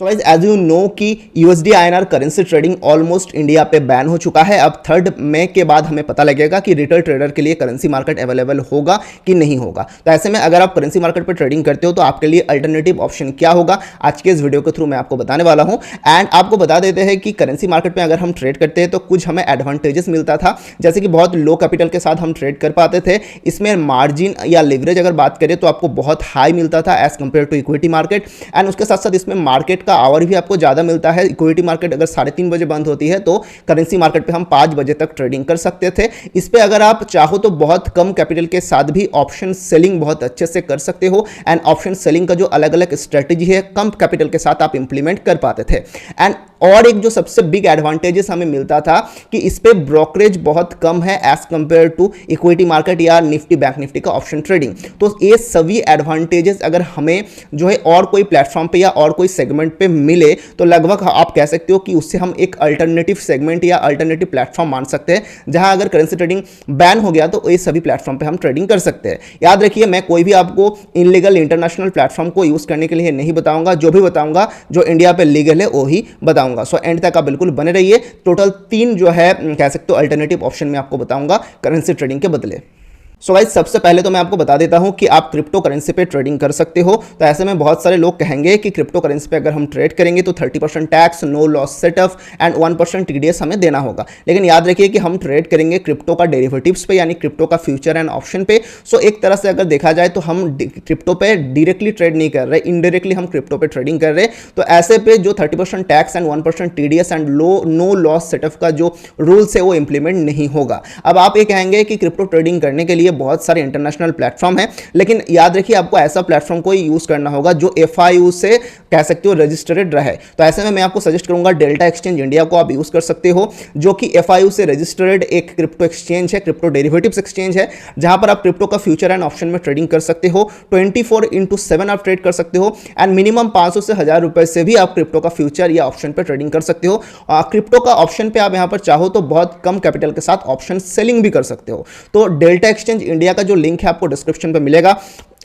So guys as you know कि USD INR currency trading almost India पे ban हो चुका है। अब 3 मई के बाद हमें पता लगेगा कि रिटेल ट्रेडर के लिए करेंसी मार्केट अवेलेबल होगा कि नहीं होगा। तो ऐसे में अगर आप करेंसी मार्केट पे ट्रेडिंग करते हो तो आपके लिए अल्टरनेटिव ऑप्शन क्या होगा, आज के इस वीडियो के थ्रू मैं आपको बताने वाला हूं। एंड आपको बता देते हैं कि करेंसी मार्केट में अगर हम ट्रेड करते हैं तो कुछ हमें एडवांटेजेस मिलता था, जैसे कि बहुत लो कैपिटल के साथ हम ट्रेड कर पाते थे। इसमें मार्जिन या लिवरेज अगर बात करें तो आपको बहुत हाई मिलता था as compare to equity market. And उसके साथ साथ इसमें मार्केट का आवर भी आपको ज़्यादा मिलता है। इक्विटी मार्केट अगर 3:30 बजे बंद होती है तो करेंसी मार्केट पे हम 5 बजे तक ट्रेडिंग कर सकते थे। इस पे अगर आप चाहो तो बहुत कम कैपिटल के साथ भी ऑप्शन सेलिंग बहुत अच्छे से कर सकते हो। एंड ऑप्शन सेलिंग का जो अलग अलग स्ट्रेटेजी है कम कैपिटल के साथ आप इंप्लीमेंट कर पाते थे। एंड और एक जो सबसे बिग एडवांटेजेस हमें मिलता था कि इस पे ब्रोकरेज बहुत कम है as compare to equity market या निफ्टी बैंक निफ्टी का ऑप्शन ट्रेडिंग। तो ये सभी एडवांटेजेस अगर हमें जो है और कोई प्लेटफॉर्म पे या और कोई सेगमेंट पे मिले तो लगभग आप कह सकते हो कि उससे हम एक अल्टरनेटिव सेगमेंट या अल्टरनेटिव प्लेटफॉर्म मान सकते हैं, जहां अगर करेंसी ट्रेडिंग बैन हो गया तो ये सभी प्लेटफॉर्म पे हम ट्रेडिंग कर सकते हैं। याद रखिए, मैं कोई भी आपको इनलीगल इंटरनेशनल प्लेटफॉर्म को यूज करने के लिए नहीं बताऊंगा, जो भी बताऊंगा जो इंडिया पे लीगल है वो ही बताऊंगा। सो एंड तक आप बिल्कुल बने रहिए। टोटल 3 जो है कह सकते हो अल्टरनेटिव ऑप्शन में आपको बताऊंगा करेंसी ट्रेडिंग के बदले। सो गाइस सबसे पहले तो मैं आपको बता देता हूं कि आप क्रिप्टो करेंसी पे ट्रेडिंग कर सकते हो। तो ऐसे में बहुत सारे लोग कहेंगे कि क्रिप्टो करेंसी पे अगर हम ट्रेड करेंगे तो 30% tax, no loss setup and 1% TDS हमें देना होगा। लेकिन याद रखिए कि हम ट्रेड करेंगे क्रिप्टो का डेरिवेटिव्स पे, यानी क्रिप्टो का फ्यूचर एंड ऑप्शन पे। सो एक तरह से अगर देखा जाए तो हम क्रिप्टो पे डायरेक्टली ट्रेड नहीं कर रहे, इनडायरेक्टली हम क्रिप्टो पे ट्रेडिंग कर रहे। तो ऐसे पे जो 30% tax and 1% TDS and no loss setup का जो रूल्स है वो इंप्लीमेंट नहीं होगा। अब आप ये कहेंगे कि क्रिप्टो ट्रेडिंग करने के लिए बहुत सारे इंटरनेशनल प्लेटफॉर्म है, लेकिन याद रखिए आपको ऐसा प्लेटफॉर्म को यूज करना होगा जो एफआईयू से कह सकते हो रजिस्टर्ड रहे। तो ऐसे में मैं आपको सजेस्ट करूंगा डेल्टा एक्सचेंज इंडिया को आप यूज कर सकते हो, जो कि एफआईयू से रजिस्टर्ड एक क्रिप्टो एक्सचेंज है, क्रिप्टो डेरिवेटिव्स एक्सचेंज है, जहां पर आप क्रिप्टो का फ्यूचर एंड ऑप्शन में ट्रेडिंग कर सकते हो। 24/7 आप ट्रेड कर सकते हो एंड मिनिमम 500 से 1000 रुपए से भी आप क्रिप्टो का फ्यूचर या ऑप्शन पर ट्रेडिंग कर सकते हो। क्रिप्टो का ऑप्शन पे आप यहां पर चाहो तो बहुत कम कैपिटल के साथ ऑप्शन सेलिंग भी कर सकते हो। तो डेल्टा एक्सचेंज इंडिया का जो लिंक है आपको डिस्क्रिप्शन पे मिलेगा।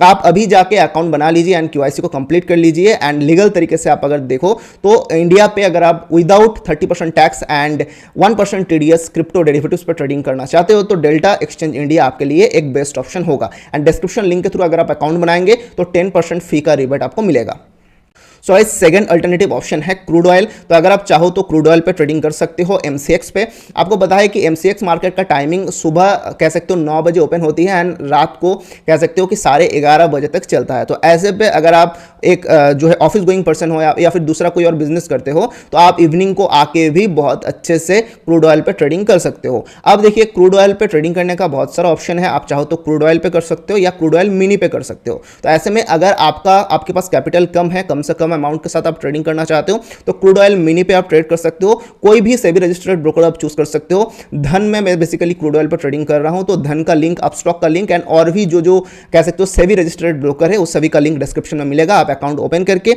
आप अभी जाके अकाउंट बना लीजिए एंड क्यूआईसी को कंप्लीट कर लीजिए। एंड लीगल तरीके से आप अगर देखो तो इंडिया पे अगर आप without 30% tax and 1% TDS crypto derivatives पर ट्रेडिंग करना चाहते हो तो डेल्टा एक्सचेंज इंडिया आपके लिए एक बेस्ट ऑप्शन होगा। एंड डिस्क्रिप्शन लिंक के थ्रू अगर आप अकाउंट बनाएंगे तो 10% फी का रिबेट आपको मिलेगा। सो इस सेकंड अल्टरनेटिव ऑप्शन है क्रूड ऑयल। तो अगर आप चाहो तो क्रूड ऑयल पे ट्रेडिंग कर सकते हो एमसीएक्स पे। आपको पता है कि एमसीएक्स मार्केट का टाइमिंग सुबह कह सकते हो 9 बजे ओपन होती है एंड रात को कह सकते हो कि 11:30 बजे तक चलता है। तो ऐसे पे अगर आप एक जो है ऑफिस गोइंग पर्सन हो या फिर दूसरा कोई और बिजनेस करते हो तो आप इवनिंग को आके भी बहुत अच्छे से क्रूड ऑयल पे ट्रेडिंग कर सकते हो। अब देखिए क्रूड ऑयल पे ट्रेडिंग करने का बहुत सारा ऑप्शन है। आप चाहो तो क्रूड ऑयल पे कर सकते हो या क्रूड ऑयल मिनी पे कर सकते हो। तो ऐसे में अगर आपके पास कैपिटल कम है, कम से कम अमाउंट के साथ आप ट्रेडिंग करना चाहते हो तो क्रूड ऑयल मिनी पे आप ट्रेड कर सकते हो। कोई भी सेबी रजिस्टर्ड ब्रोकर आप चूज कर सकते हो। धन में मैं बेसिकली क्रूड ऑयल पर ट्रेडिंग कर रहा हूं तो धन का लिंक, अपस्टॉक का लिंक एंड और भी जो कह सकते हो सेबी रजिस्टर्ड ब्रोकर है उस सभी का लिंक डिस्क्रिप्शन में मिलेगा। आप अकाउंट ओपन करके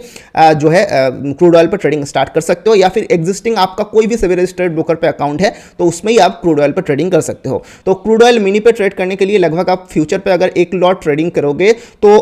जो है क्रूड ऑयल पर ट्रेडिंग स्टार्ट कर सकते हो, या फिर एग्जिस्टिंग आपका कोई भी सेबी रजिस्टर्ड ब्रोकर पे अकाउंट है तो उसमें ही आप क्रूड ऑयल पर ट्रेडिंग कर सकते हो। तो क्रूड ऑयल मिनी पे ट्रेड करने के लिए लगभग आप फ्यूचर पे अगर एक लॉट ट्रेडिंग करोगे तो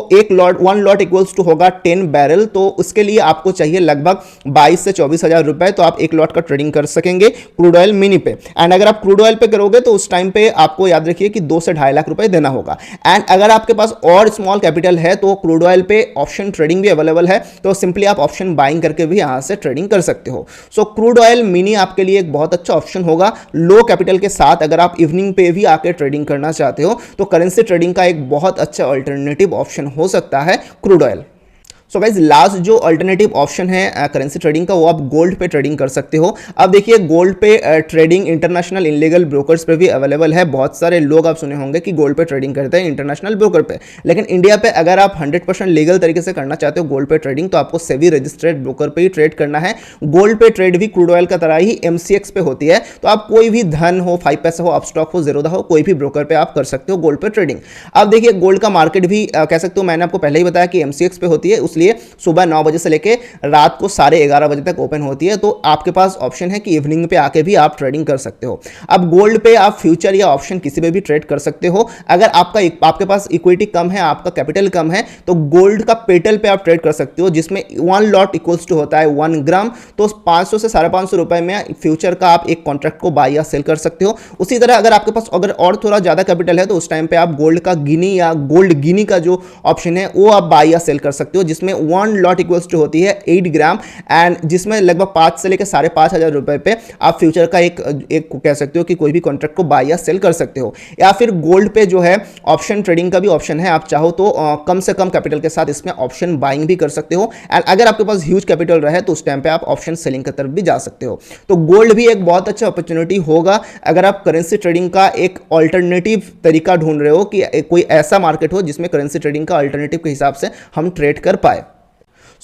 वन लॉट इक्वल्स टू होगा 10 बैरल। तो उसके लिए आपको चाहिए लगभग 22 से 24 हजार रुपए, तो आप एक लॉट का ट्रेडिंग कर सकेंगे क्रूड ऑयल मिनी पे। एंड अगर आप क्रूड ऑयल पे करोगे तो उस टाइम पे आपको याद रखिए कि 2 से 2.5 लाख रुपए देना होगा। एंड अगर आपके पास और स्मॉल कैपिटल है तो क्रूड ऑयल पे ऑप्शन ट्रेडिंग भी अवेलेबल है, तो सिंपली आप ऑप्शन बाइंग करके भी यहां से ट्रेडिंग कर सकते हो। सो क्रूड ऑयल मिनी आपके लिए एक बहुत अच्छा ऑप्शन होगा लो कैपिटल के साथ। अगर आप इवनिंग पे भी आके ट्रेडिंग करना चाहते हो तो करेंसी ट्रेडिंग का एक बहुत अच्छा अल्टरनेटिव ऑप्शन हो सकता है crude oil. So guys last जो अल्टरनेटिव ऑप्शन है करेंसी ट्रेडिंग का वो आप गोल्ड पे ट्रेडिंग कर सकते हो। अब देखिए गोल्ड पे ट्रेडिंग इंटरनेशनल इनलीगल ब्रोकर्स पे भी अवेलेबल है। बहुत सारे लोग आप सुने होंगे कि गोल्ड पे ट्रेडिंग करते हैं इंटरनेशनल ब्रोकर पे, लेकिन इंडिया पे अगर आप 100% लीगल तरीके से करना चाहते हो गोल्ड पे ट्रेडिंग तो आपको सेबी रजिस्टर्ड ब्रोकर पे ही ट्रेड करना है। गोल्ड पे ट्रेड भी क्रूड ऑयल का तरह ही एमसीएक्स पे होती है। तो आप कोई भी धन हो, 5 पैसा हो, अपस्टॉक हो, ज़ीरोधा हो, कोई भी ब्रोकर पे आप कर सकते हो गोल्ड पे ट्रेडिंग। अब देखिए गोल्ड का मार्केट भी कह सकते हो, मैंने आपको पहले ही बताया कि एमसीएक्स पे होती है, इसलिए सुबह 9 बजे से लेके रात को 11:30 बजे तक ओपन होती है। तो आपके पास ऑप्शन है कि इवनिंग पे आके भी आप ट्रेडिंग कर सकते हो। अब गोल्ड पे आप फ्यूचर या ऑप्शन किसी पे भी ट्रेड कर सकते हो। अगर आपके पास इक्विटी कम है, आपका कैपिटल कम है, तो गोल्ड का पेटल पे आप ट्रेड कर सकते हो, जिसमें 1 लॉट इक्वल्स टू होता है 1 ग्राम। तो 500 से 550 रुपए में फ्यूचर का आप एक कॉन्ट्रैक्ट को बाय या सेल कर सकते हो। उसी तरह अगर आपके पास और थोड़ा ज्यादा कैपिटल है तो उस टाइम पे आप गोल्ड का गिनी या गोल्ड गिनी का जो ऑप्शन है वो आप बाय या सेल कर सकते हो, जिसमें 1 लॉट इक्वल्स टू होती है 8 ग्राम एंड जिसमें लगभग 5 से लेकर 5,500 रुपए पे आप फ्यूचर का एक कह सकते हो कि कोई भी कॉन्ट्रैक्ट को बाय या सेल कर सकते हो। या फिर गोल्ड पे जो है ऑप्शन ट्रेडिंग का भी ऑप्शन है, आप चाहो तो कम से कम कैपिटल के साथ इसमें ऑप्शन बाइंग भी कर सकते हो। एंड अगर आपके पास ह्यूज कैपिटल रहे तो उस टाइम पे आप ऑप्शन सेलिंग की तरफ भी जा सकते हो। तो गोल्ड भी एक बहुत अच्छा अपॉर्चुनिटी होगा अगर आप करेंसी ट्रेडिंग का एक ऑल्टरनेटिव तरीका ढूंढ रहे हो कि कोई ऐसा मार्केट हो जिसमें करेंसी ट्रेडिंग का अल्टरनेटिव के हिसाब से हम ट्रेड कर पाए।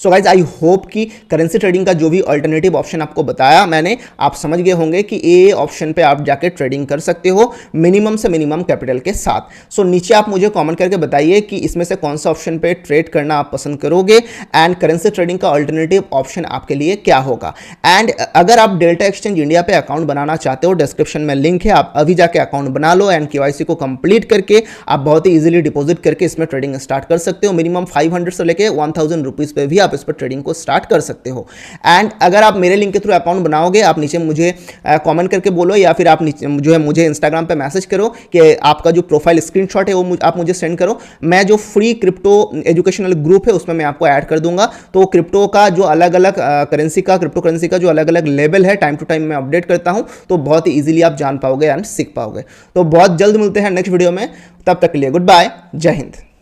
सो गाइज आई होप कि करेंसी ट्रेडिंग का जो भी अल्टरनेटिव ऑप्शन आपको बताया मैंने, आप समझ गए होंगे कि ये ऑप्शन पे आप जाके ट्रेडिंग कर सकते हो मिनिमम से मिनिमम कैपिटल के साथ। सो नीचे आप मुझे कमेंट करके बताइए कि इसमें से कौन सा ऑप्शन पे ट्रेड करना आप पसंद करोगे एंड करेंसी ट्रेडिंग का अल्टरनेटिव ऑप्शन आपके लिए क्या होगा। एंड अगर आप डेल्टा एक्सचेंज इंडिया पे अकाउंट बनाना चाहते हो, डिस्क्रिप्शन में लिंक है, आप अभी जाके अकाउंट बना लो एंड KYC को कंप्लीट करके आप बहुत ही इजीली डिपॉजिट करके इसमें ट्रेडिंग स्टार्ट कर सकते हो। मिनिमम 500 से लेके 1000 रुपीज़ पे भी आप इस पर ट्रेडिंग को स्टार्ट कर सकते हो। एंड अगर आप मेरे लिंक के थ्रू अकाउंट बनाओगे, आप नीचे मुझे कमेंट करके बोलो या फिर आप जो है मुझे इंस्टाग्राम पे मैसेज करो कि आपका जो प्रोफाइल स्क्रीनशॉट है वो आप मुझे सेंड करो। मैं जो फ्री क्रिप्टो एजुकेशनल ग्रुप है उसमें मैं आपको ऐड कर दूंगा। तो क्रिप्टो का जो अलग अलग क्रिप्टो करेंसी का जो अलग अलग लेवल है टाइम टू टाइम मैं अपडेट करता हूं, तो बहुत ही ईजिली आप जान पाओगे एंड सीख पाओगे। तो बहुत जल्द मिलते हैं नेक्स्ट वीडियो में, तब तक के लिए गुड बाय, जय हिंद।